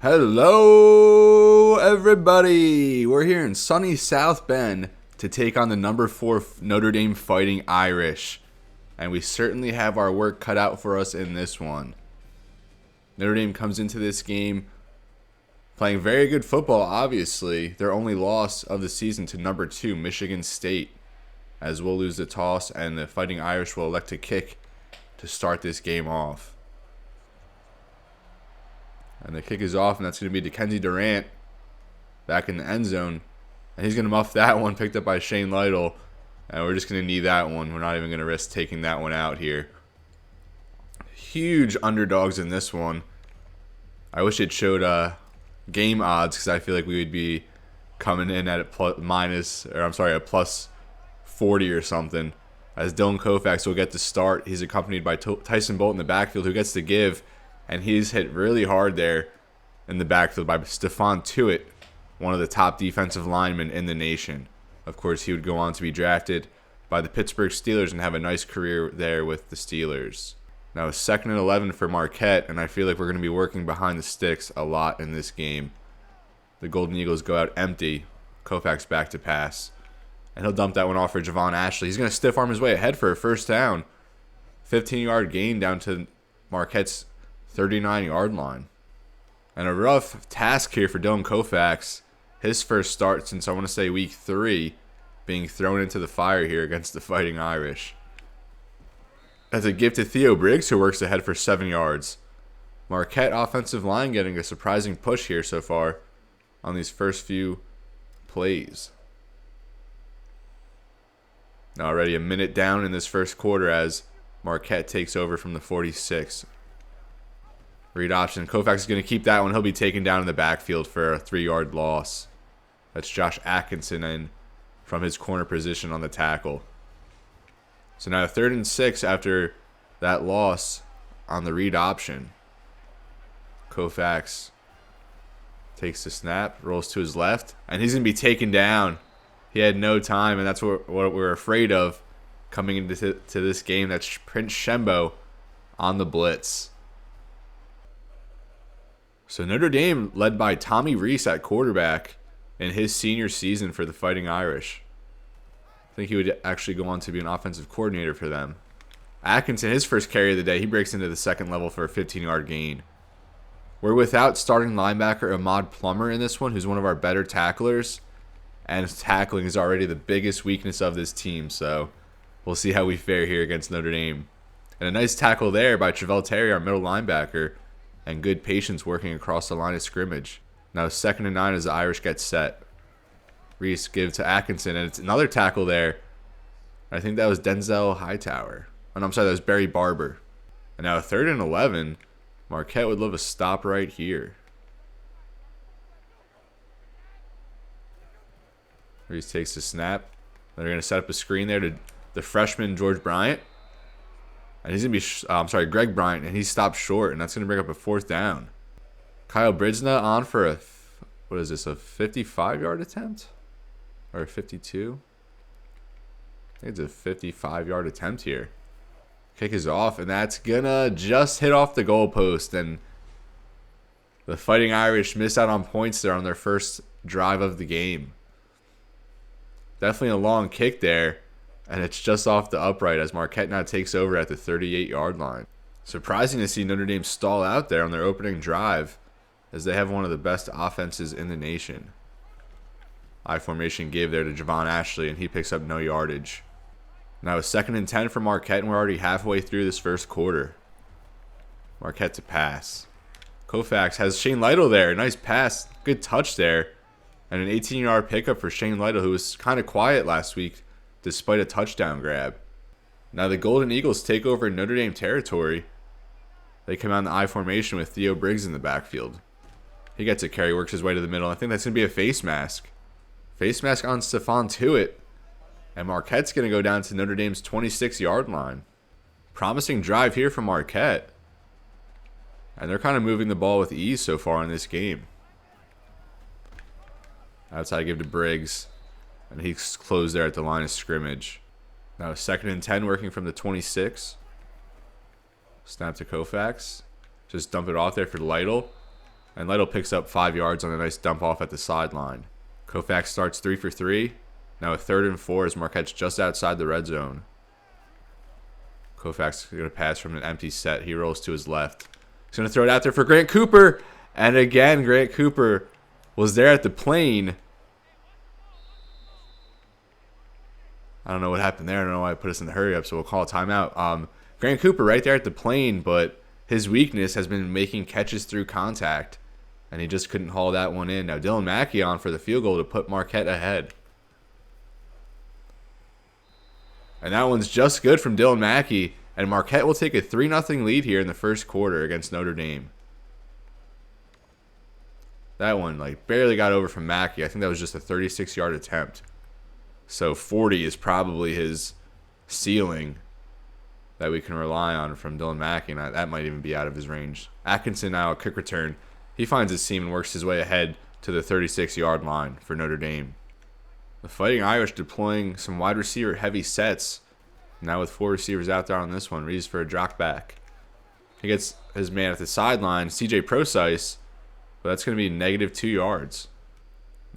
Hello, everybody. We're here in sunny South Bend to take on the number 4 Notre Dame Fighting Irish. And we certainly have our work cut out for us in this one. Notre Dame comes into this game playing very good football, obviously. Their only loss of the season to number 2, Michigan State, as we'll lose the toss and the Fighting Irish will elect to kick to start this game off. And the kick is off, and that's going to be Dickenzie Durant back in the end zone. And he's going to muff that one, picked up by Shane Lytle. And we're just going to knee that one. We're not even going to risk taking that one out here. Huge underdogs in this one. I wish it showed game odds, because I feel like we would be coming in at a plus 40 or something. As Dylan Koufax will get the start. He's accompanied by Tyson Bolt in the backfield, who gets the give. And he's hit really hard there in the backfield by Stephon Tuitt, one of the top defensive linemen in the nation. Of course, he would go on to be drafted by the Pittsburgh Steelers and have a nice career there with the Steelers. Now, it's 2nd and 11 for Marquette, and I feel like we're going to be working behind the sticks a lot in this game. The Golden Eagles go out empty. Koufax back to pass. And he'll dump that one off for Javon Ashley. He's going to stiff arm his way ahead for a first down. 15-yard gain down to Marquette's 39-yard line. And a rough task here for Dylan Koufax. His first start since, I want to say, week 3, being thrown into the fire here against the Fighting Irish. As a gift to Theo Briggs, who works ahead for 7 yards. Marquette offensive line getting a surprising push here so far on these first few plays. Now already a minute down in this first quarter as Marquette takes over from the 46. Read option. Koufax is going to keep that one. He'll be taken down in the backfield for a 3-yard loss. That's Josh Atkinson in from his corner position on the tackle. So now 3rd and 6 after that loss on the read option. Koufax takes the snap, rolls to his left, and he's going to be taken down. He had no time, and that's what we're afraid of coming into this game. That's Prince Shembo on the blitz. So Notre Dame led by Tommy Rees at quarterback in his senior season for the Fighting Irish. I think he would actually go on to be an offensive coordinator for them. Atkinson, his first carry of the day, he breaks into the second level for a 15-yard gain. We're without starting linebacker Ahmad Plummer in this one, who's one of our better tacklers. And tackling is already the biggest weakness of this team, so we'll see how we fare here against Notre Dame. And a nice tackle there by Travell Terry, our middle linebacker. And good patience working across the line of scrimmage. Now 2nd and 9 as the Irish get set. Rees gives to Atkinson, and it's another tackle there. I think that was Denzel Hightower. Oh, no, I'm sorry, that was Barry Barber. And now 3rd and 11. Marquette would love a stop right here. Rees takes the snap. They're going to set up a screen there to the freshman George Bryant. And he's going to be, Greg Bryant, and he's stopped short, and that's going to bring up a 4th down. Kyle Bridgesna on for a 55-yard attempt? Or a 52? I think it's a 55-yard attempt here. Kick is off, and that's going to just hit off the goalpost, and the Fighting Irish miss out on points there on their first drive of the game. Definitely a long kick there. And it's just off the upright as Marquette now takes over at the 38-yard line. Surprising to see Notre Dame stall out there on their opening drive, as they have one of the best offenses in the nation. I formation give there to Javon Ashley, and he picks up no yardage. Now it's 2nd and 10 for Marquette, and we're already halfway through this first quarter. Marquette to pass. Koufax has Shane Lytle there. Nice pass. Good touch there. And an 18-yard pickup for Shane Lytle, who was kind of quiet last week, despite a touchdown grab. Now the Golden Eagles take over Notre Dame territory. They come out in the I formation with Theo Briggs in the backfield. He gets a carry, works his way to the middle. I think that's going to be a face mask. Face mask on Stephon Tuitt. And Marquette's going to go down to Notre Dame's 26-yard line. Promising drive here from Marquette. And they're kind of moving the ball with ease so far in this game. Outside give to Briggs. And he's closed there at the line of scrimmage. Now 2nd and 10 working from the 26. Snap to Koufax. Just dump it off there for Lytle. And Lytle picks up 5 yards on a nice dump off at the sideline. Koufax starts 3 for 3. Now a 3rd and 4 as Marquette's just outside the red zone. Koufax is going to pass from an empty set. He rolls to his left. He's going to throw it out there for Grant Cooper. And again, Grant Cooper was there at the plane. I don't know what happened there. I don't know why I put us in the hurry up, so we'll call a timeout. Grant Cooper right there at the plane, but his weakness has been making catches through contact. And he just couldn't haul that one in. Now Dylan Mackey on for the field goal to put Marquette ahead. And that one's just good from Dylan Mackey. And Marquette will take a 3-0 lead here in the first quarter against Notre Dame. That one barely got over from Mackey. I think that was just a 36-yard attempt. So 40 is probably his ceiling that we can rely on from Dylan Mackey. And that might even be out of his range. Atkinson now a kick return. He finds his seam and works his way ahead to the 36-yard line for Notre Dame. The Fighting Irish deploying some wide receiver heavy sets. Now with 4 receivers out there on this one. Rees for a drop back. He gets his man at the sideline, CJ Procise, but that's going to be -2 yards.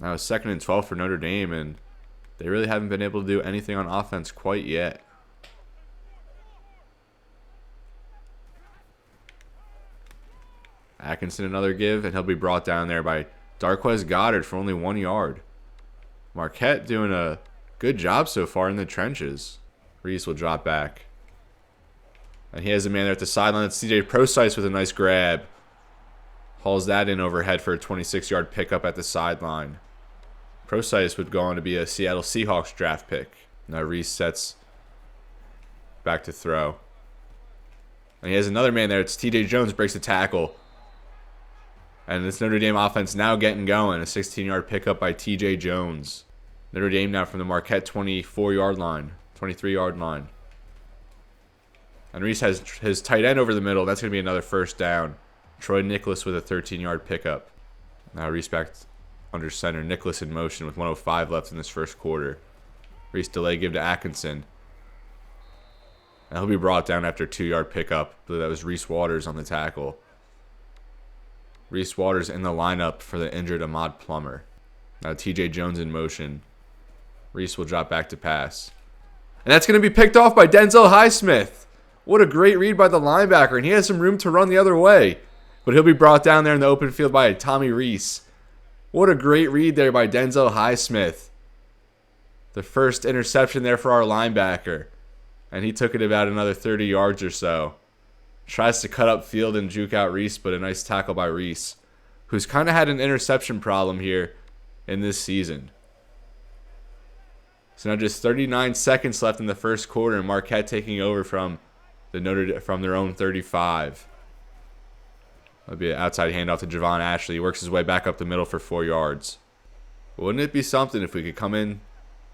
Now it's 2nd and 12 for Notre Dame, and they really haven't been able to do anything on offense quite yet. Atkinson another give, and he'll be brought down there by Darquez Goddard for only 1 yard. Marquette doing a good job so far in the trenches. Rees will drop back. And he has a man there at the sideline. That's CJ Procise with a nice grab. Hauls that in overhead for a 26-yard pickup at the sideline. Procise would go on to be a Seattle Seahawks draft pick. Now Rees sets back to throw. And he has another man there. It's TJ Jones, breaks the tackle. And this Notre Dame offense now getting going. A 16-yard pickup by TJ Jones. Notre Dame now from the Marquette 24-yard line. 23-yard line. And Rees has his tight end over the middle. That's going to be another first down. Troy Nicholas with a 13-yard pickup. Now Rees back under center. Nicholas in motion with 1:05 left in this first quarter. Rees delay give to Atkinson. And he'll be brought down after a 2-yard pickup. I believe that was Reese Waters on the tackle. Reese Waters in the lineup for the injured Ahmad Plummer. Now TJ Jones in motion. Rees will drop back to pass. And that's going to be picked off by Denzel Highsmith. What a great read by the linebacker. And he has some room to run the other way. But he'll be brought down there in the open field by Tommy Rees. What a great read there by Denzel Highsmith. The first interception there for our linebacker. And he took it about another 30 yards or so. Tries to cut up field and juke out Rees, but a nice tackle by Rees, who's kind of had an interception problem here in this season. So now just 39 seconds left in the first quarter, and Marquette taking over from their own 35. That'll be an outside handoff to Javon Ashley. He works his way back up the middle for 4 yards. Wouldn't it be something if we could come in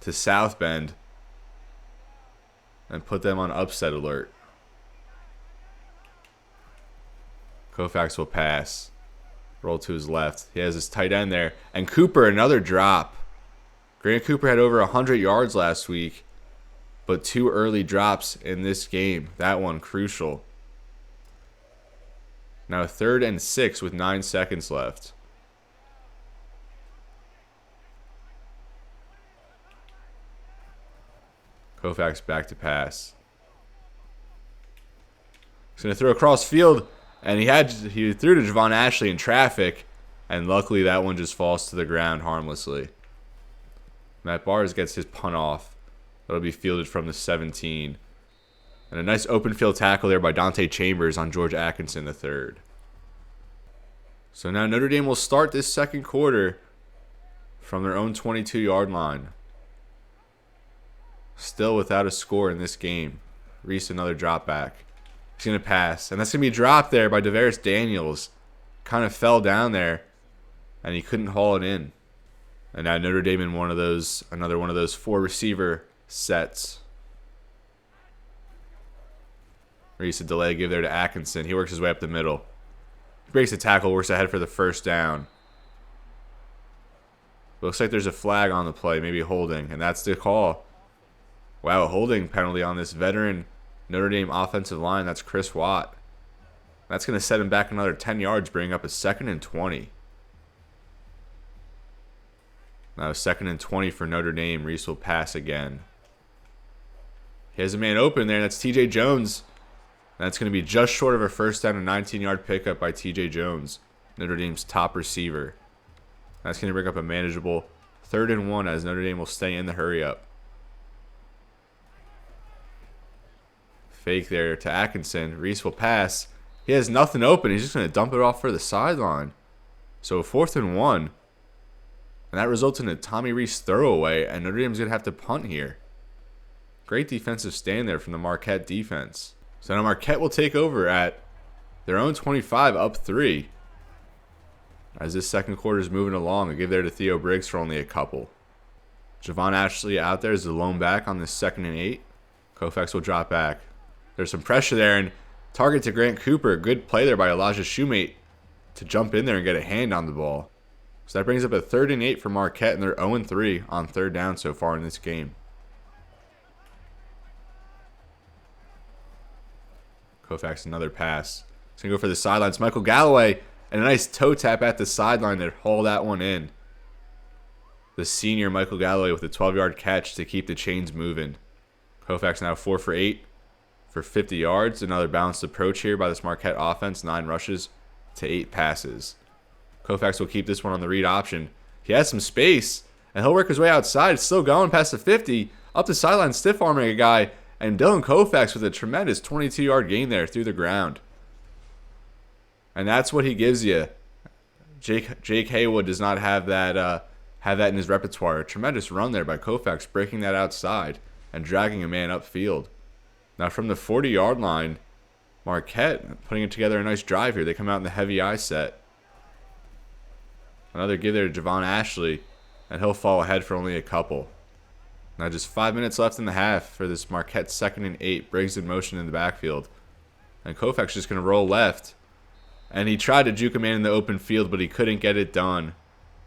to South Bend and put them on upset alert? Koufax will pass. Roll to his left. He has his tight end there. And Cooper, another drop. Grant Cooper had over 100 yards last week, but 2 early drops in this game. That one crucial. Now 3rd and 6 with 9 seconds left. Koufax back to pass. He's going to throw across field. And he threw to Javon Ashley in traffic, and luckily that one just falls to the ground harmlessly. Matt Bars gets his punt off. That'll be fielded from the 17. And a nice open field tackle there by Dante Chambers on George Atkinson III. So now Notre Dame will start this second quarter from their own 22-yard line. Still without a score in this game. Rees another drop back. He's going to pass. And that's going to be dropped there by Davaris Daniels. Kind of fell down there. And he couldn't haul it in. And now Notre Dame in another one of those 4 receiver sets. Rees a delay give there to Atkinson. He works his way up the middle. Breaks the tackle, works ahead for the first down. Looks like there's a flag on the play, maybe holding. And that's the call. Wow, a holding penalty on this veteran Notre Dame offensive line. That's Chris Watt. That's going to set him back another 10 yards, bringing up a 2nd and 20. Now 2nd and 20 for Notre Dame. Rees will pass again. He has a man open there, and that's TJ Jones. That's going to be just short of a first down, a 19-yard pickup by TJ Jones, Notre Dame's top receiver. That's going to bring up a manageable 3rd and 1 as Notre Dame will stay in the hurry up. Fake there to Atkinson. Rees will pass. He has nothing open. He's just going to dump it off for the sideline. So 4th and 1. And that results in a Tommy Rees throwaway, and Notre Dame's going to have to punt here. Great defensive stand there from the Marquette defense. So now Marquette will take over at their own 25, up 3. As this second quarter is moving along, a give there to Theo Briggs for only a couple. Javon Ashley out there is the lone back on this 2nd and 8. Koufax will drop back. There's some pressure there, and target to Grant Cooper. Good play there by Elijah Shoemate to jump in there and get a hand on the ball. So that brings up a 3rd and 8 for Marquette, and they're 0-3 on 3rd down so far in this game. Koufax, another pass. He's going to go for the sidelines. Michael Galloway, and a nice toe tap at the sideline to haul that one in. The senior Michael Galloway with a 12-yard catch to keep the chains moving. Koufax now 4 for 8 for 50 yards. Another balanced approach here by this Marquette offense. 9 rushes to 8 passes. Koufax will keep this one on the read option. He has some space, and he'll work his way outside. Still going past the 50. Up the sideline, stiff-arming a guy. And Dylan Koufax with a tremendous 22-yard gain there through the ground. And that's what he gives you. Jake Haywood does not have that in his repertoire. A tremendous run there by Koufax, breaking that outside and dragging a man upfield. Now from the 40-yard line, Marquette putting it together a nice drive here. They come out in the heavy eye set. Another give there to Javon Ashley, and he'll fall ahead for only a couple. Now just 5 minutes left in the half for this Marquette 2nd and 8. Briggs in motion in the backfield. And Koufax just going to roll left. And he tried to juke a man in the open field, but he couldn't get it done.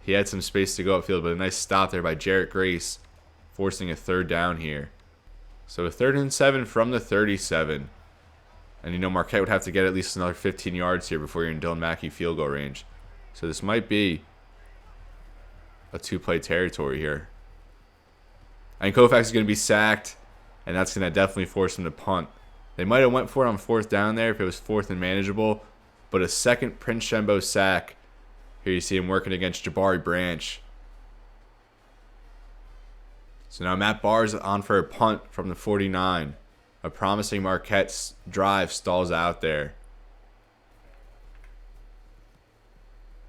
He had some space to go upfield, but a nice stop there by Jarrett Grace, forcing a 3rd down here. So a 3rd and 7 from the 37. And you know Marquette would have to get at least another 15 yards here before you're in Dylan Mackey field goal range. So this might be a 2-play territory here. And Koufax is going to be sacked, and that's going to definitely force him to punt. They might have went for it on 4th down there if it was 4th and manageable, but a second Prince Shembo sack. Here you see him working against Jabari Branch. So now Matt Barr's on for a punt from the 49. A promising Marquette drive stalls out there.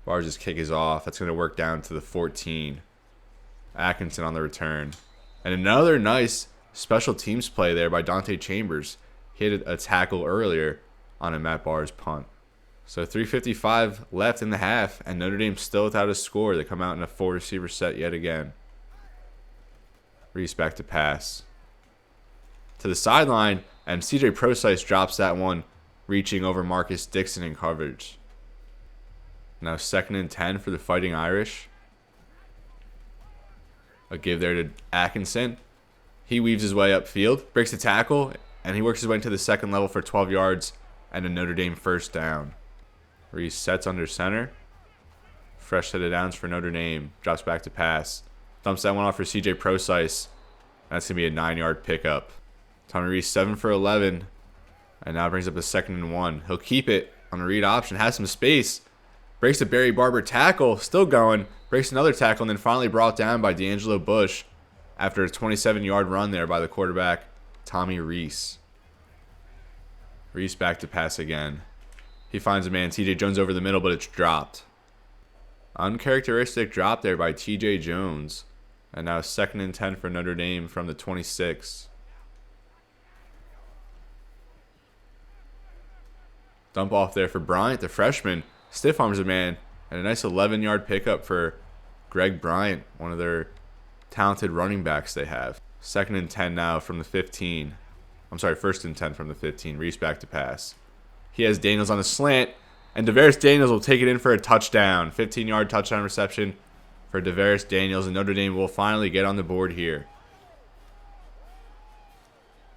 Barr's kick is off. That's going to work down to the 14. Atkinson on the return. And another nice special teams play there by Dante Chambers. He hit a tackle earlier on a Matt Barr's punt. So 3:55 left in the half, and Notre Dame still without a score. They come out in a 4-receiver set yet again. Rees back to pass. To the sideline, and CJ Procise drops that one, reaching over Marcus Dixon in coverage. Now 2nd and 10 for the Fighting Irish. A give there to Atkinson. He weaves his way upfield, breaks the tackle, and he works his way into the 2nd level for 12 yards and a Notre Dame 1st down. Rees sets under center. Fresh set of downs for Notre Dame. Drops back to pass. Dumps that one off for CJ Procise. That's going to be a 9-yard pickup. Tommy Rees 7 for 11. And now brings up a 2nd and 1. He'll keep it on the read option. Has some space. Breaks a Barry Barber tackle. Still going. Breaks another tackle and then finally brought down by D'Angelo Bush after a 27-yard run there by the quarterback, Tommy Rees. Rees back to pass again. He finds a man, TJ Jones over the middle, but it's dropped. Uncharacteristic drop there by TJ Jones. And now 2nd and 10 for Notre Dame from the 26. Dump off there for Bryant, the freshman. Stiff arms a man. And a nice 11-yard pickup for Greg Bryant, one of their talented running backs they have. 2nd and 10 now from the 15. I'm sorry, 1st and 10 from the 15. Rees back to pass. He has Daniels on a slant, and Devarius Daniels will take it in for a touchdown. 15-yard touchdown reception for Devarius Daniels, and Notre Dame will finally get on the board here.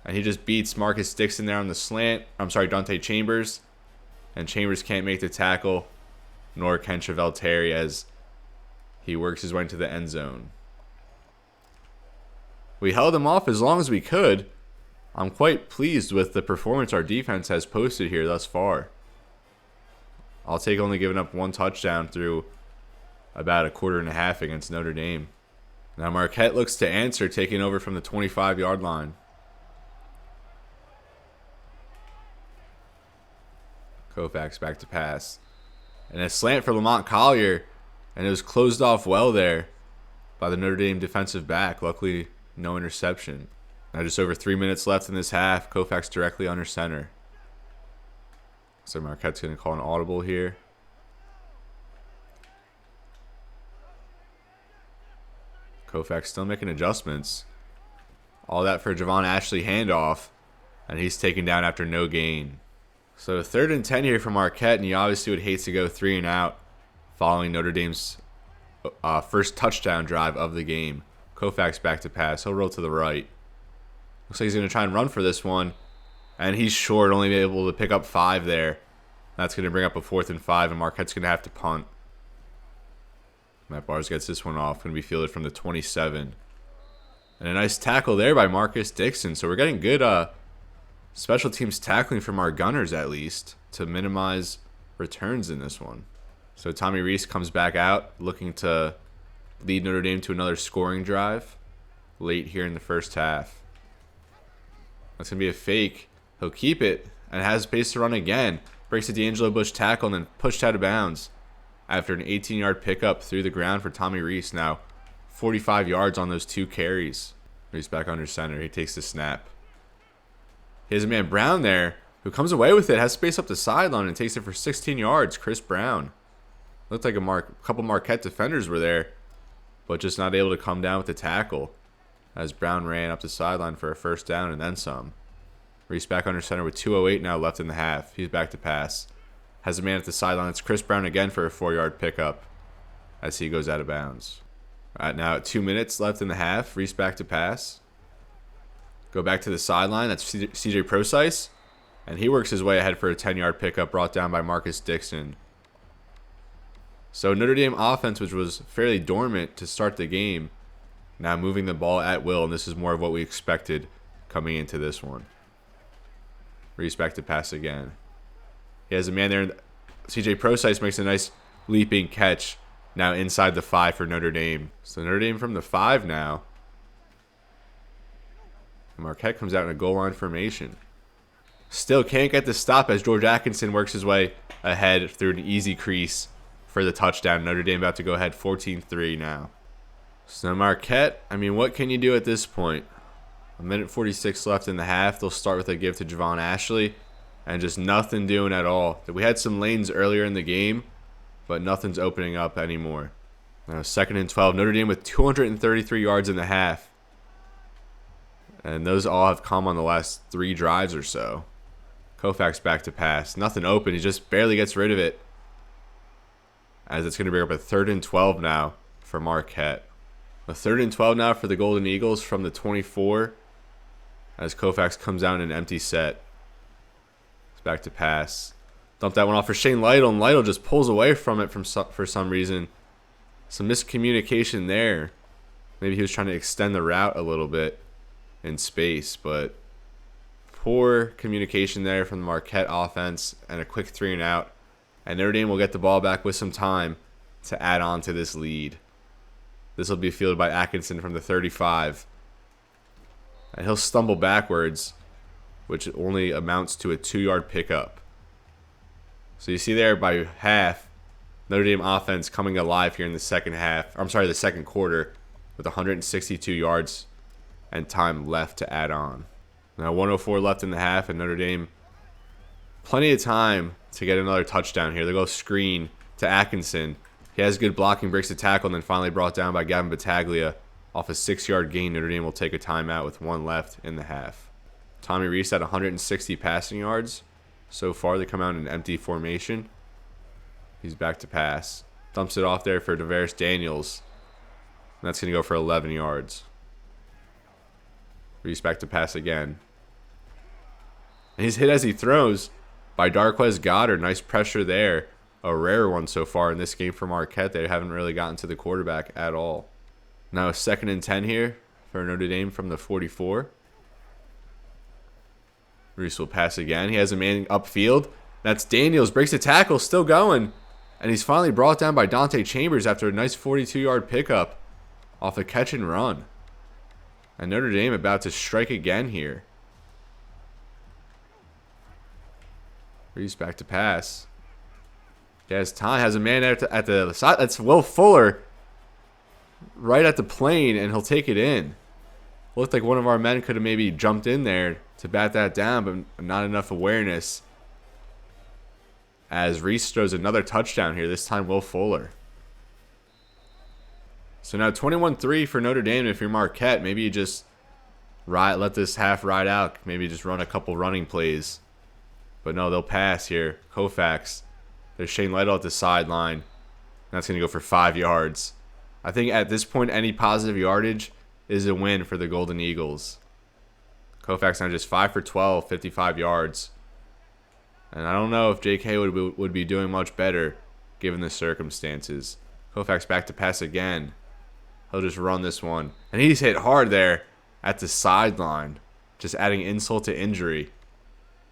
And he just beats Marcus Dixon there on the slant. I'm sorry, Dante Chambers. And Chambers can't make the tackle, nor can Chevelle Terry as he works his way into the end zone. We held him off as long as we could. I'm quite pleased with the performance our defense has posted here thus far. I'll take only giving up one touchdown through about a quarter and a half against Notre Dame. Now Marquette looks to answer, taking over from the 25-yard line. Koufax back to pass. And a slant for Lamont Collier. And it was closed off well there by the Notre Dame defensive back. Luckily, no interception. Now just over 3 minutes left in this half. Koufax directly under center. So Marquette's going to call an audible here. Koufax still making adjustments. All that for Javon Ashley handoff. And he's taken down after no gain. So 3rd and 10 here for Marquette, and he obviously would hate to go 3 and out following Notre Dame's first touchdown drive of the game. Koufax back to pass. He'll roll to the right. Looks like he's going to try and run for this one. And he's short, only be able to pick up 5 there. That's going to bring up a 4th and 5, and Marquette's going to have to punt. Matt Bars gets this one off. Going to be fielded from the 27. And a nice tackle there by Marcus Dixon. So we're getting good special teams tackling from our gunners, at least, to minimize returns in this one. So Tommy Rees comes back out, looking to lead Notre Dame to another scoring drive late here in the first half. That's going to be a fake. He'll keep it and has space to run again. Breaks a D'Angelo Bush tackle and then pushed out of bounds after an 18-yard pickup through the ground for Tommy Rees. Now 45 yards on those 2 carries. Rees back under center. He takes the snap. He has a man Brown there who comes away with it, has space up the sideline, and takes it for 16 yards. Chris Brown. Looked like a couple Marquette defenders were there, but just not able to come down with the tackle as Brown ran up the sideline for a first down and then some. Reese back under center with 2:08 now left in the half. He's back to pass. Has a man at the sideline. It's Chris Brown again for a 4-yard pickup as he goes out of bounds. All right, now at 2 minutes left in the half. Reese back to pass. Go back to the sideline. That's CJ Procise. And he works his way ahead for a 10-yard pickup brought down by Marcus Dixon. So Notre Dame offense, which was fairly dormant to start the game, now moving the ball at will. And this is more of what we expected coming into this one. Reese back to pass again. He has a man there. CJ Procise makes a nice leaping catch now inside the 5 for Notre Dame. So Notre Dame from the 5 now. Marquette comes out in a goal line formation. Still can't get the stop as George Atkinson works his way ahead through an easy crease for the touchdown. Notre Dame about to go ahead 14-3 now. So Marquette, I mean, what can you do at this point? 1:46 left in the half. They'll start with a give to Javon Ashley and just nothing doing at all. We had some lanes earlier in the game, but nothing's opening up anymore. Now 2nd and 12. Notre Dame with 233 yards in the half. And those all have come on the last 3 drives or so. Koufax back to pass. Nothing open. He just barely gets rid of it. As it's going to bring up a 3rd and 12 now for Marquette. A 3rd and 12 now for the Golden Eagles from the 24. As Koufax comes out in an empty set. It's back to pass. Dump that one off for Shane Lytle. And Lytle just pulls away from it for some reason. Some miscommunication there. Maybe he was trying to extend the route a little bit in space, but poor communication there from the Marquette offense and a quick 3 and out. And Notre Dame will get the ball back with some time to add on to this lead. This will be fielded by Atkinson from the 35. And he'll stumble backwards, which only amounts to a 2-yard pickup. So you see there by half, Notre Dame offense coming alive here in the the second quarter with 162 yards and time left to add on. Now 1:04 left in the half, and Notre Dame plenty of time to get another touchdown here. They go screen to Atkinson. He has good blocking, breaks the tackle, and then finally brought down by Gavin Battaglia off a 6-yard gain. Notre Dame will take a timeout with 1 left in the half. Tommy Rees at 160 passing yards. So far, they come out in an empty formation. He's back to pass. Dumps it off there for Davaris Daniels. And that's going to go for 11 yards. Rees back to pass again. And he's hit as he throws. by Darquez Goddard. Nice pressure there. A rare one so far in this game for Marquette. They haven't really gotten to the quarterback at all. Now a 2nd and 10 here for Notre Dame from the 44. Rees will pass again. He has a man upfield. That's Daniels. Breaks the tackle. Still going. And he's finally brought down by Dante Chambers after a nice 42-yard pickup off a catch and run. And Notre Dame about to strike again here. Rees back to pass. He has time. Has a man at the side. That's Will Fuller right at the plane, and he'll take it in. Looked like one of our men could have maybe jumped in there to bat that down, but not enough awareness. As Rees throws another touchdown here, this time Will Fuller. So now 21-3 for Notre Dame. If you're Marquette, maybe you just let this half ride out. Maybe just run a couple running plays. But no, they'll pass here. Koufax. There's Shane Lytle at the sideline. That's going to go for 5 yards. I think at this point, any positive yardage is a win for the Golden Eagles. Koufax now just 5 for 12, 55 yards. And I don't know if JK would be doing much better given the circumstances. Koufax back to pass again. He'll just run this one. And he's hit hard there at the sideline. Just adding insult to injury.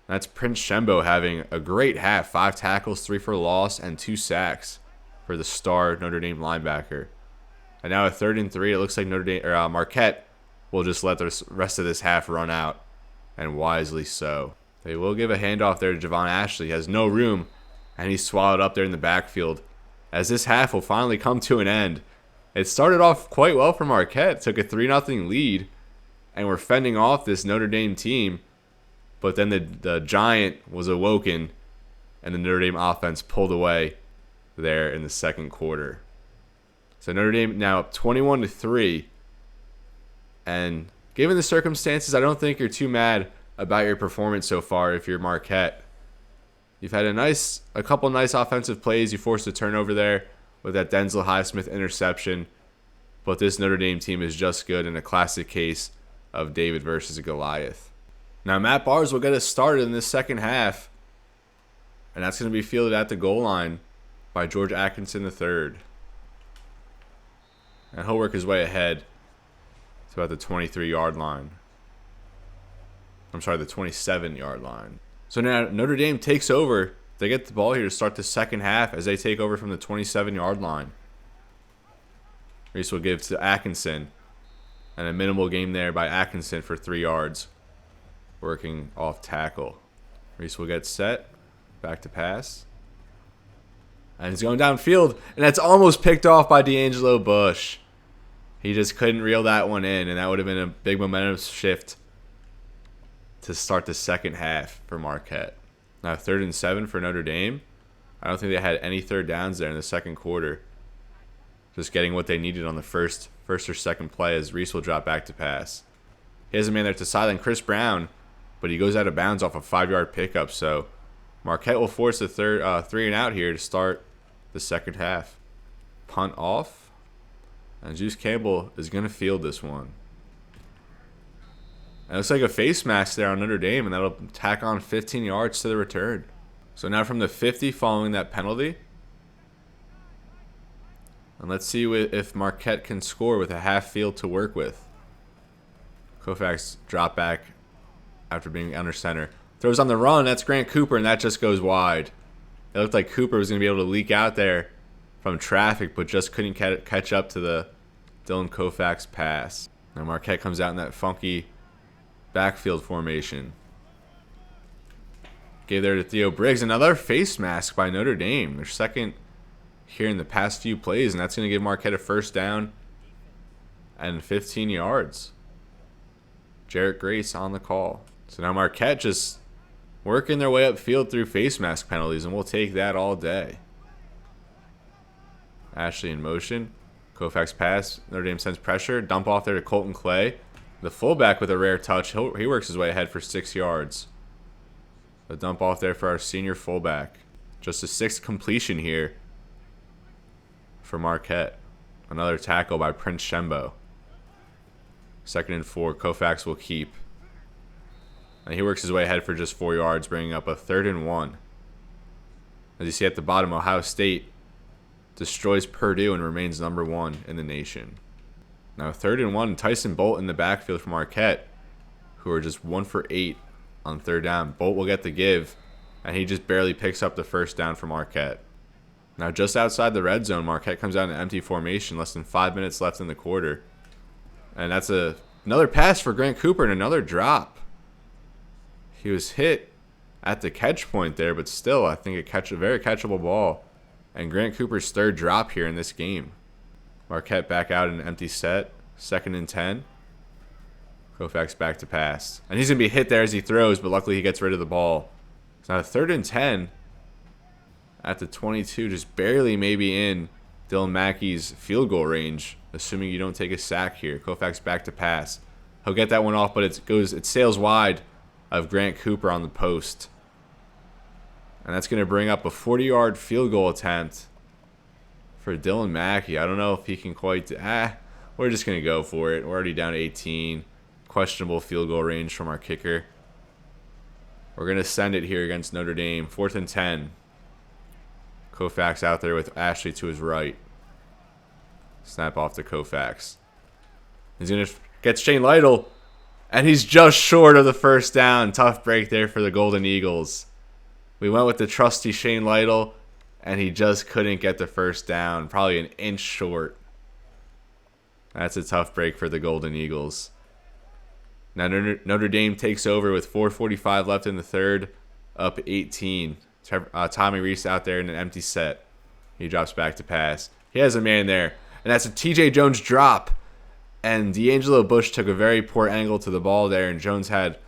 That's Prince Shembo having a great half. 5 tackles, 3 for loss, and 2 sacks for the star Notre Dame linebacker. And now a 3rd and 3. It looks like Marquette will just let the rest of this half run out. And wisely so. They will give a handoff there to Javon Ashley. He has no room, and he's swallowed up there in the backfield. As this half will finally come to an end. It started off quite well for Marquette. Took a 3-0 lead, and we're fending off this Notre Dame team. But then the Giant was awoken, and the Notre Dame offense pulled away there in the 2nd quarter. So Notre Dame now up 21-3. And given the circumstances, I don't think you're too mad about your performance so far if you're Marquette. You've had a couple nice offensive plays. You forced a turnover there with that Denzel Highsmith interception. But this Notre Dame team is just good in a classic case of David versus Goliath. Now Matt Barnes will get us started in this 2nd half. And that's going to be fielded at the goal line by George Atkinson III. And he'll work his way ahead to about the 23-yard line. I'm sorry, the 27-yard line. So now Notre Dame takes over. They get the ball here to start the 2nd half as they take over from the 27-yard line. Rees will give to Atkinson. And a minimal game there by Atkinson for 3 yards. Working off tackle. Rees will get set. Back to pass. And he's going downfield. And that's almost picked off by D'Angelo Bush. He just couldn't reel that one in. And that would have been a big momentum shift to start the 2nd half for Marquette. Now 3rd and 7 for Notre Dame. I don't think they had any 3rd downs there in the 2nd quarter. Just getting what they needed on the first or 2nd play as Rees will drop back to pass. He has a man there to sideline Chris Brown, but he goes out of bounds off a 5-yard pickup. So Marquette will force the 3 and out here to start the 2nd half. Punt off. And Juice Campbell is going to field this one. And it looks like a face mask there on Notre Dame, and that'll tack on 15 yards to the return. So now from the 50 following that penalty. And let's see if Marquette can score with a half field to work with. Koufax drop back after being under center. Throws on the run. That's Grant Cooper, and that just goes wide. It looked like Cooper was going to be able to leak out there from traffic, but just couldn't catch up to the Dylan Koufax pass. Now Marquette comes out in that funky backfield formation. Gave there to Theo Briggs. Another face mask by Notre Dame. Their 2nd here in the past few plays, and that's going to give Marquette a 1st down and 15 yards. Jarrett Grace on the call. So now Marquette just working their way upfield through face mask penalties, and we'll take that all day. Ashley in motion. Koufax pass. Notre Dame sends pressure. Dump off there to Colton Clay. The fullback with a rare touch. He works his way ahead for 6 yards. A dump off there for our senior fullback. Just a 6th completion here for Marquette. Another tackle by Prince Shembo. 2nd and 4. Koufax will keep. And he works his way ahead for just 4 yards, bringing up a 3rd and 1. As you see at the bottom, Ohio State destroys Purdue and remains number 1 in the nation. Now 3rd and 1, Tyson Bolt in the backfield for Marquette, who are just 1 for 8 on 3rd down. Bolt will get the give, and he just barely picks up the 1st down for Marquette. Now just outside the red zone, Marquette comes out in an empty formation, less than 5 minutes left in the quarter. And that's another pass for Grant Cooper and another drop. He was hit at the catch point there, but still, I think a very catchable ball. And Grant Cooper's 3rd drop here in this game. Marquette back out in an empty set, 2nd and 10. Koufax back to pass. And he's going to be hit there as he throws, but luckily he gets rid of the ball. It's now 3rd and 10 at the 22, just barely maybe in Dylan Mackey's field goal range, assuming you don't take a sack here. Koufax back to pass. He'll get that one off, but it sails wide of Grant Cooper on the post. And that's going to bring up a 40-yard field goal attempt for Dylan Mackey. I don't know if he can quite... we're just going to go for it. We're already down 18. Questionable field goal range from our kicker. We're going to send it here against Notre Dame. 4th and 10. Koufax out there with Ashley to his right. Snap off to Koufax. He's going to get Shane Lytle. And he's just short of the 1st down. Tough break there for the Golden Eagles. We went with the trusty Shane Lytle, and he just couldn't get the 1st down. Probably an inch short. That's a tough break for the Golden Eagles. Now Notre Dame takes over with 4:45 left in the 3rd, up 18. Tommy Rees out there in an empty set. He drops back to pass. He has a man there, and that's a TJ Jones drop. And D'Angelo Bush took a very poor angle to the ball there, and Jones had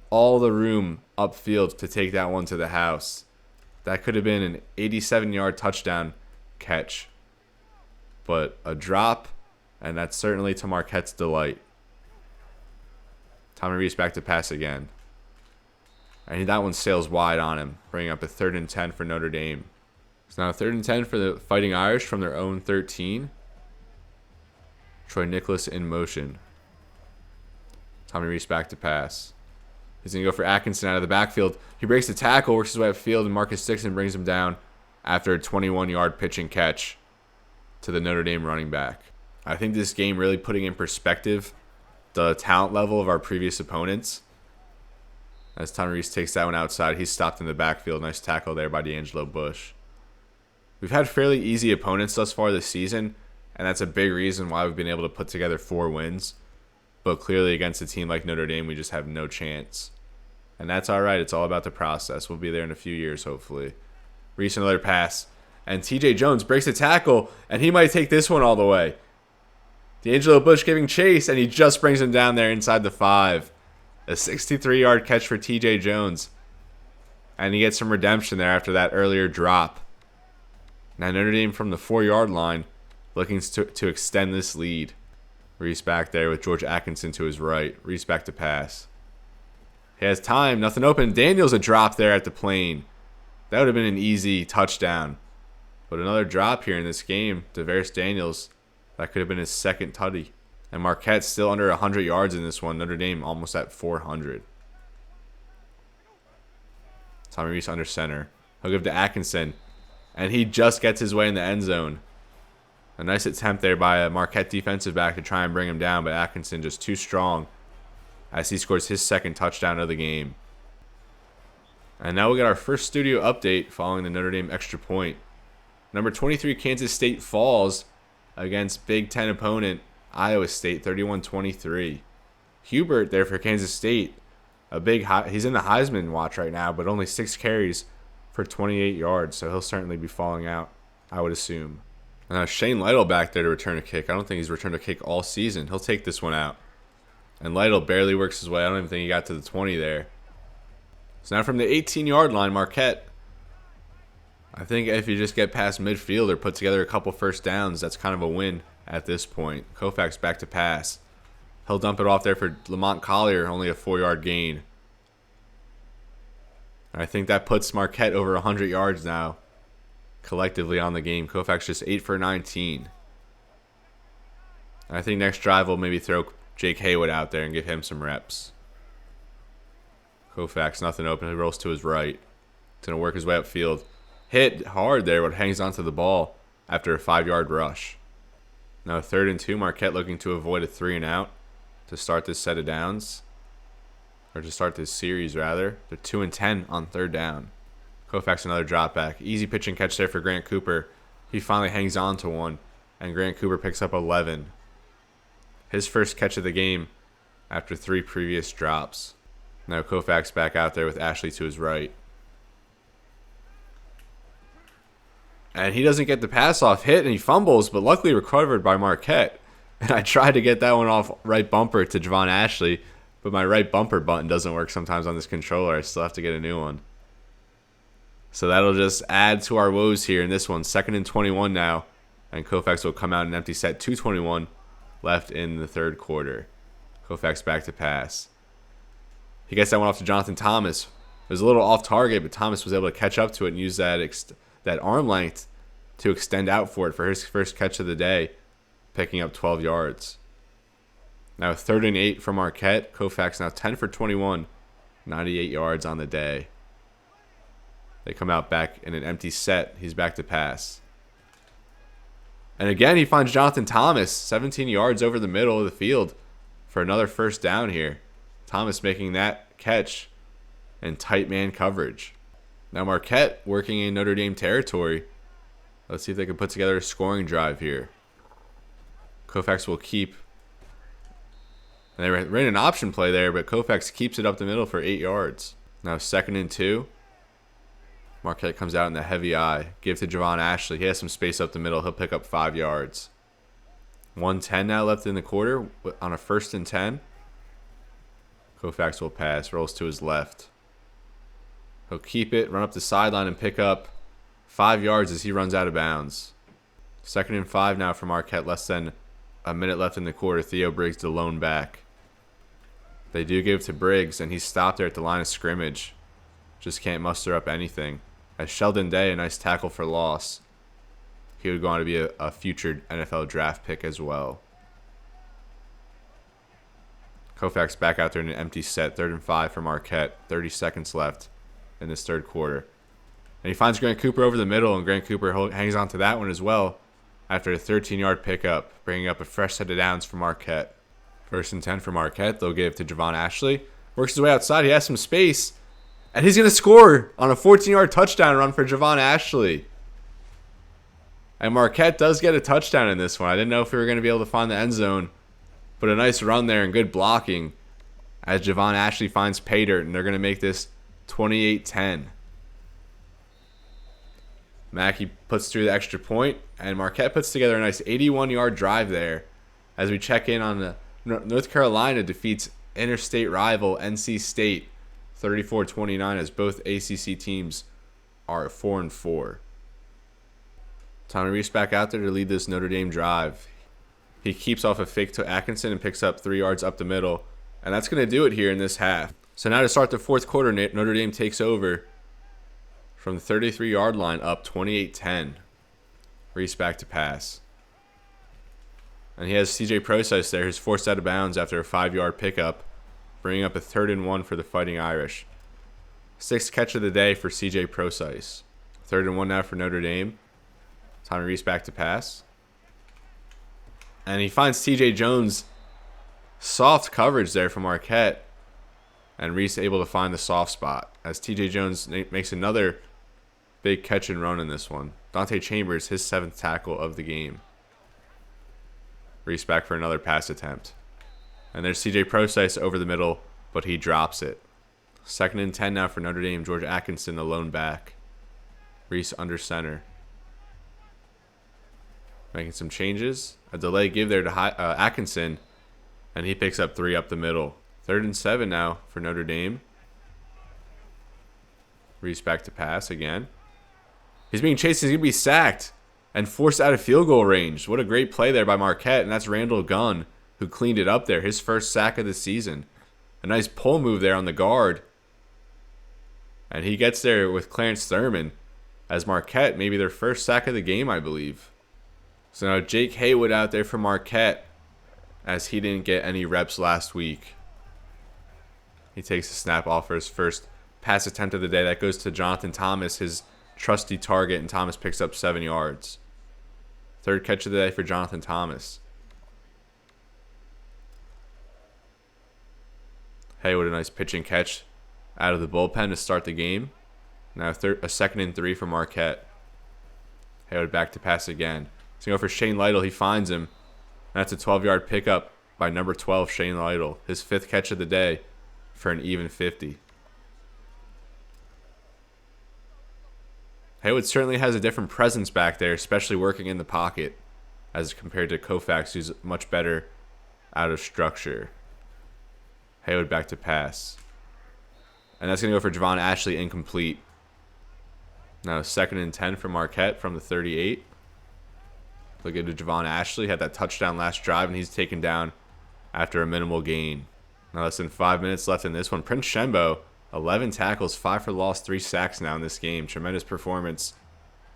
all the room upfield to take that one to the house. That could have been an 87-yard touchdown catch. But a drop, and that's certainly to Marquette's delight. Tommy Rees back to pass again. And that one sails wide on him, bringing up a 3rd and 10 for Notre Dame. It's now 3rd and 10 for the Fighting Irish from their own 13. Troy Nicholas in motion. Tommy Rees back to pass. He's going to go for Atkinson out of the backfield. He breaks the tackle, works his way upfield, and Marcus Dixon brings him down after a 21-yard pitch and catch to the Notre Dame running back. I think this game really putting in perspective the talent level of our previous opponents. As Tommy Rees takes that one outside, he's stopped in the backfield. Nice tackle there by D'Angelo Bush. We've had fairly easy opponents thus far this season, and that's a big reason why we've been able to put together 4 wins. But clearly against a team like Notre Dame, we just have no chance. And that's all right. It's all about the process. We'll be there in a few years, hopefully. Rees another pass. And TJ Jones breaks the tackle, and he might take this one all the way. D'Angelo Bush giving chase, and he just brings him down there inside the 5. A 63-yard catch for TJ Jones. And he gets some redemption there after that earlier drop. Now Notre Dame from the 4-yard line looking to extend this lead. Rees back there with George Atkinson to his right. Rees back to pass. He has time. Nothing open. Daniels a drop there at the plane. That would have been an easy touchdown. But another drop here in this game. Tavares Daniels. That could have been his 2nd tutty. And Marquette still under 100 yards in this one. Notre Dame almost at 400. Tommy Rees under center. He'll give to Atkinson. And he just gets his way in the end zone. A nice attempt there by a Marquette defensive back to try and bring him down, but Atkinson just too strong as he scores his 2nd touchdown of the game. And now we got our first studio update following the Notre Dame extra point. Number 23, Kansas State falls against Big Ten opponent Iowa State, 31-23. Hubert there for Kansas State. He's in the Heisman watch right now, but only 6 carries for 28 yards, so he'll certainly be falling out, I would assume. Now Shane Lytle back there to return a kick. I don't think he's returned a kick all season. He'll take this one out. And Lytle barely works his way. I don't even think he got to the 20 there. So now from the 18-yard line, Marquette. I think if you just get past midfield or put together a couple first downs, that's kind of a win at this point. Koufax back to pass. He'll dump it off there for Lamont Collier, only a 4-yard gain. I think that puts Marquette over 100 yards now, collectively on the game. Koufax just 8 for 19. And I think next drive we'll maybe throw Jake Haywood out there and give him some reps. Koufax, nothing open. He rolls to his right. He's going to work his way upfield. Hit hard there, but hangs onto the ball after a 5-yard rush. Now 3rd and 2. Marquette looking to avoid a 3 and out to start this set of downs. Or to start this series, rather. They're 2 and 10 on 3rd down. Koufax, another drop back. Easy pitch and catch there for Grant Cooper. He finally hangs on to one, and Grant Cooper picks up 11. His first catch of the game after 3 previous drops. Now Koufax back out there with Ashley to his right. And he doesn't get the pass off, hit, and he fumbles, but luckily recovered by Marquette. And I tried to get that one off right bumper to Javon Ashley, but my right bumper button doesn't work sometimes on this controller. I still have to get a new one. So that'll just add to our woes here in this one. 2nd and 21 now. And Koufax will come out an empty set. 2:21 left in the 3rd quarter. Koufax back to pass. He gets that one off to Jonathan Thomas. It was a little off target, but Thomas was able to catch up to it and use that arm length to extend out for it for his first catch of the day, picking up 12 yards. Now 3rd and 8 for Marquette. Koufax now 10 for 21, 98 yards on the day. They come out back in an empty set. He's back to pass. And again, he finds Jonathan Thomas 17 yards over the middle of the field for another first down here. Thomas making that catch in tight man coverage. Now Marquette working in Notre Dame territory. Let's see if they can put together a scoring drive here. Koufax will keep. And they ran an option play there, but Koufax keeps it up the middle for 8 yards. Now 2nd and 2. Marquette comes out in the heavy eye. Give to Javon Ashley. He has some space up the middle. He'll pick up 5 yards. 1:10 now left in the quarter on a 1st and 10. Koufax will pass. Rolls to his left. He'll keep it, run up the sideline, and pick up 5 yards as he runs out of bounds. 2nd and 5 now for Marquette. Less than a minute left in the quarter. Theo Briggs the lone back. They do give to Briggs, and he's stopped there at the line of scrimmage. Just can't muster up anything. As Sheldon Day, a nice tackle for loss. He would go on to be a future NFL draft pick as well. Koufax back out there in an empty set. 3rd and 5 for Marquette. 30 seconds left in this 3rd quarter. And he finds Grant Cooper over the middle, and Grant Cooper hangs on to that one as well after a 13-yard pickup, bringing up a fresh set of downs for Marquette. 1st and 10 for Marquette. They'll give to Javon Ashley. Works his way outside. He has some space. And he's going to score on a 14-yard touchdown run for Javon Ashley. And Marquette does get a touchdown in this one. I didn't know if we were going to be able to find the end zone. But a nice run there and good blocking as Javon Ashley finds pay dirt. And they're going to make this 28-10. Mackey puts through the extra point. And Marquette puts together a nice 81-yard drive there. As we check in on the North Carolina defeats interstate rival NC State 34-29 as both ACC teams are 4-4. Tommy Rees back out there to lead this Notre Dame drive. He keeps off a fake to Atkinson and picks up 3 yards up the middle. And that's going to do it here in this half. So now to start the 4th quarter, Notre Dame takes over from the 33-yard line up 28-10. Rees back to pass. And he has CJ Procise there, his forced out of bounds after a 5-yard pickup, bringing up a 3rd and 1 for the Fighting Irish. 6th catch of the day for CJ Procise. 3rd and 1 now for Notre Dame. Tommy Rees back to pass. And he finds TJ Jones. Soft coverage there from Marquette. And Rees able to find the soft spot as TJ Jones makes another big catch and run in this one. Dante Chambers, his 7th tackle of the game. Rees back for another pass attempt. And there's CJ Procise over the middle, but he drops it. 2nd and 10 now for Notre Dame. George Atkinson, the lone back. Rees under center. Making some changes. A delay give there to Atkinson, and he picks up 3 up the middle. 3rd and 7 now for Notre Dame. Rees back to pass again. He's being chased. He's going to be sacked and forced out of field goal range. What a great play there by Marquette, and that's Randall Gunn who cleaned it up there. His first sack of the season. A nice pull move there on the guard. And he gets there with Clarence Thurman as Marquette, maybe their first sack of the game, I believe. So now Jake Haywood out there for Marquette as he didn't get any reps last week. He takes the snap off for his first pass attempt of the day. That goes to Jonathan Thomas, his trusty target, and Thomas picks up 7 yards. Third catch of the day for Jonathan Thomas. Haywood, a nice pitching catch out of the bullpen to start the game. Now a 2nd and 3 for Marquette. Haywood back to pass again. He's going to go for Shane Lytle. He finds him. That's a 12-yard pickup by number 12, Shane Lytle. His 5th catch of the day for an even 50. Haywood certainly has a different presence back there, especially working in the pocket, as compared to Koufax, who's much better out of structure. Haywood back to pass. And that's going to go for Javon Ashley, incomplete. Now 2nd and 10 for Marquette from the 38. Look at Javon Ashley. Had that touchdown last drive, and he's taken down after a minimal gain. Now less than 5 minutes left in this one. Prince Shembo, 11 tackles, 5 for loss, 3 sacks now in this game. Tremendous performance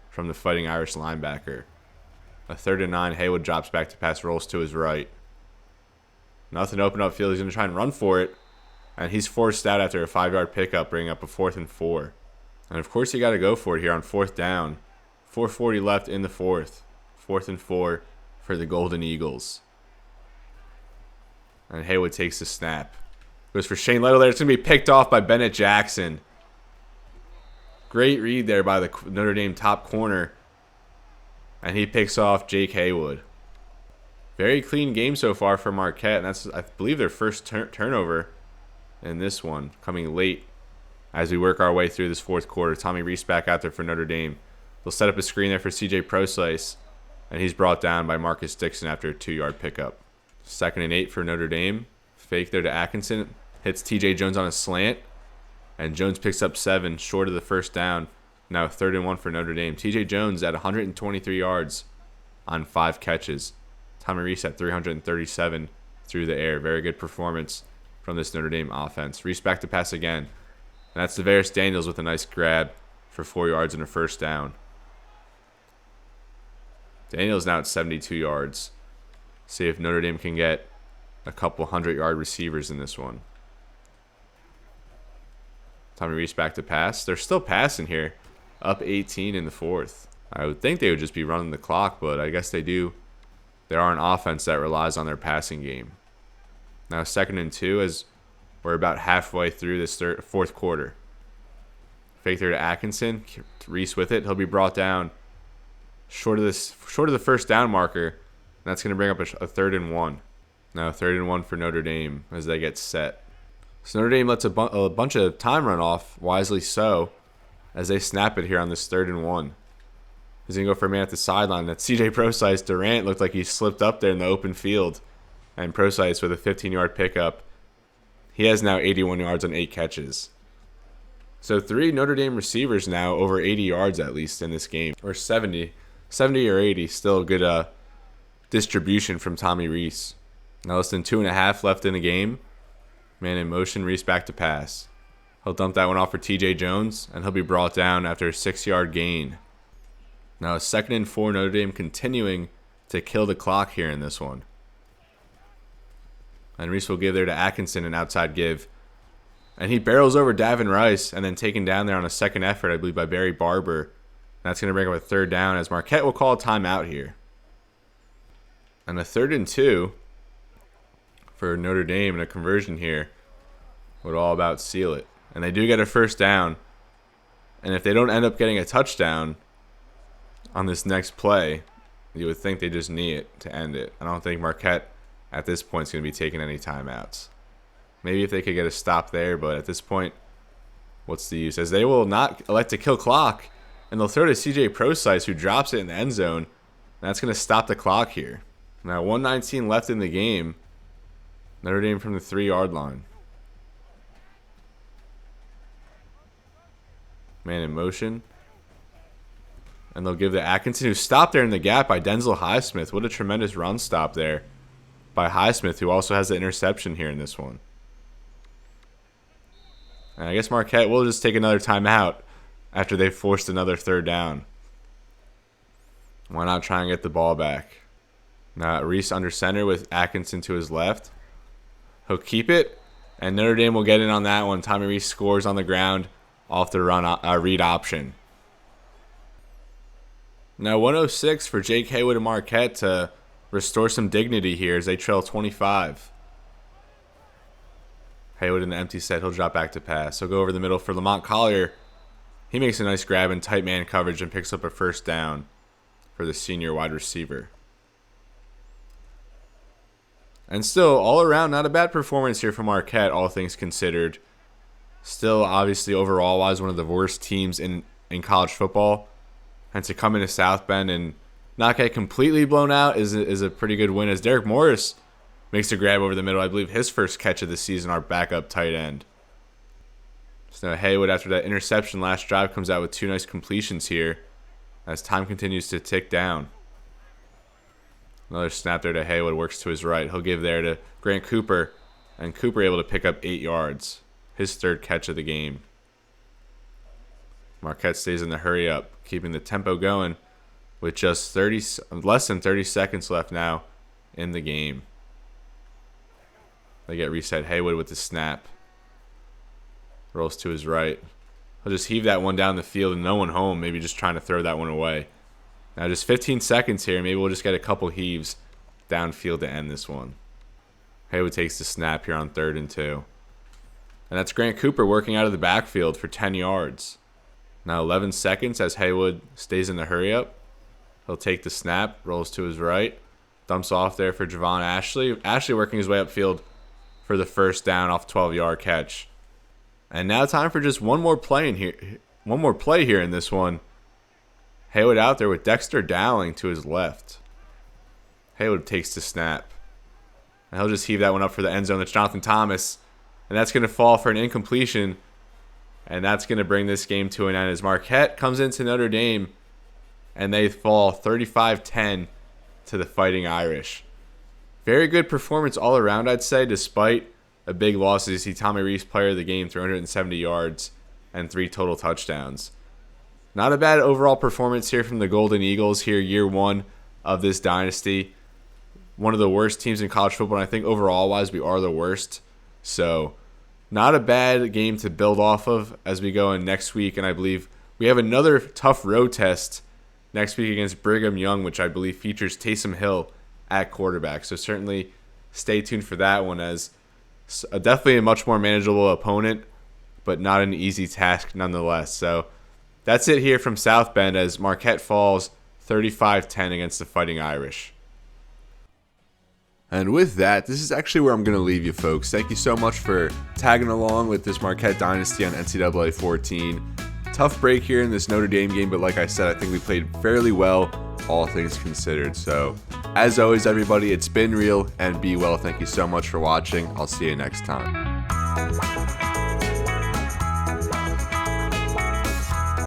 from the Fighting Irish linebacker. A 3rd and 9. Haywood drops back to pass, rolls to his right. Nothing open up field. He's going to try and run for it. And he's forced out after a 5-yard pickup, bringing up a 4th and 4. And of course, you got to go for it here on 4th down. 4:40 left in the 4th. 4th and 4 for the Golden Eagles. And Haywood takes the snap. Goes for Shane Lytle there. It's going to be picked off by Bennett Jackson. Great read there by the Notre Dame top corner. And he picks off Jake Haywood. Very clean game so far for Marquette. And that's, I believe, their first turnover in this one, coming late as we work our way through this 4th quarter. Tommy Rees back out there for Notre Dame. They'll set up a screen there for CJ Prosise, and he's brought down by Marcus Dixon after a 2-yard pickup. 2nd and 8 for Notre Dame. Fake there to Atkinson. Hits TJ Jones on a slant, and Jones picks up 7 short of the 1st down. Now 3rd and 1 for Notre Dame. TJ Jones at 123 yards on 5 catches. Tommy Rees at 337 through the air. Very good performance from this Notre Dame offense. Rees back to pass again. And that's Tavares Daniels with a nice grab for 4 yards and a 1st down. Daniels now at 72 yards. See if Notre Dame can get a couple 100-yard receivers in this one. Tommy Rees back to pass. They're still passing here. Up 18 in the 4th. I would think they would just be running the clock, but I guess they do. They are an offense that relies on their passing game. Now 2nd and 2 as we're about halfway through this 4th quarter. Fake there to Atkinson. Rees with it. He'll be brought down short of the 1st down marker. And that's going to bring up a 3rd and 1. Now 3rd and 1 for Notre Dame as they get set. So Notre Dame lets a bunch of time run off, wisely so, as they snap it here on this 3rd and 1. He's going to go for a man at the sideline. That's CJ Prosise. Durant looked like he slipped up there in the open field. And Prosise with a 15-yard pickup. He has now 81 yards on 8 catches. So 3 Notre Dame receivers now over 80 yards at least in this game. Or 70 or 80. Still a good distribution from Tommy Rees. Now less than 2.5 left in the game. Man in motion, Rees back to pass. He'll dump that one off for TJ Jones, and he'll be brought down after a 6-yard gain. Now a 2nd and 4, Notre Dame continuing to kill the clock here in this one. And Rees will give there to Atkinson, an outside give. And he barrels over Davin Rice and then taken down there on a 2nd effort, I believe, by Barry Barber. And that's going to bring up a 3rd down as Marquette will call a timeout here. And a 3rd and 2 for Notre Dame, and a conversion here would all about seal it. And they do get a 1st down. And if they don't end up getting a touchdown on this next play, you would think they just need it to end it. I don't think Marquette at this point is going to be taking any timeouts. Maybe if they could get a stop there, but at this point, what's the use? As they will not elect to kill clock, and they'll throw to CJ Prosise, who drops it in the end zone. And that's going to stop the clock here. Now 1:19 left in the game. Notre Dame from the 3-yard line. Man in motion. And they'll give to Atkinson, who stopped there in the gap by Denzel Highsmith. What a tremendous run stop there by Highsmith, who also has the interception here in this one. And I guess Marquette will just take another timeout after they've forced another 3rd down. Why not try and get the ball back? Now Rees under center with Atkinson to his left. He'll keep it. And Notre Dame will get in on that one. Tommy Rees scores on the ground off the read option. Now 106 for Jake Haywood and Marquette to restore some dignity here as they trail 25. Haywood in the empty set. He'll drop back to pass. He'll go over the middle for Lamont Collier. He makes a nice grab in tight man coverage and picks up a first down for the senior wide receiver. And still, all around, not a bad performance here from Marquette, all things considered. Still, obviously, overall-wise, one of the worst teams in college football. And to come into South Bend and not get completely blown out is a pretty good win, as Derek Morris makes a grab over the middle. I believe his first catch of the season, our backup tight end. So now Haywood, after that interception last drive, comes out with 2 nice completions here as time continues to tick down. Another snap there to Haywood, works to his right. He'll give there to Grant Cooper, and Cooper able to pick up 8 yards. His 3rd catch of the game. Marquette stays in the hurry up, keeping the tempo going with just less than 30 seconds left now in the game. They get reset. Haywood with the snap. Rolls to his right. He'll just heave that one down the field and no one home, maybe just trying to throw that one away. Now just 15 seconds here. Maybe we'll just get a couple heaves downfield to end this one. Haywood takes the snap here on 3rd and 2. And that's Grant Cooper working out of the backfield for 10 yards. Now 11 seconds as Haywood stays in the hurry up. He'll take the snap, rolls to his right. Dumps off there for Javon Ashley. Ashley working his way upfield for the first down off 12-yard catch. And now time for just one more play here in this one. Haywood out there with Dexter Dowling to his left. Haywood takes the snap. And he'll just heave that one up for the end zone. That's Jonathan Thomas. And that's going to fall for an incompletion. And that's going to bring this game to an end as Marquette comes into Notre Dame. And they fall 35-10 to the Fighting Irish. Very good performance all around, I'd say, despite a big loss. As you see, Tommy Rees, player of the game, 370 yards and 3 total touchdowns. Not a bad overall performance here from the Golden Eagles here, year 1 of this dynasty. One of the worst teams in college football, and I think overall-wise we are the worst. So, not a bad game to build off of as we go in next week, and I believe we have another tough road test next week against Brigham Young, which I believe features Taysom Hill at quarterback. So certainly stay tuned for that one, as definitely a much more manageable opponent, but not an easy task nonetheless. So that's it here from South Bend as Marquette falls 35-10 against the Fighting Irish. And with that, this is actually where I'm going to leave you, folks. Thank you so much for tagging along with this Marquette Dynasty on NCAA 14. Tough break here in this Notre Dame game, but like I said, I think we played fairly well, all things considered. So, as always, everybody, it's been real and be well. Thank you so much for watching. I'll see you next time.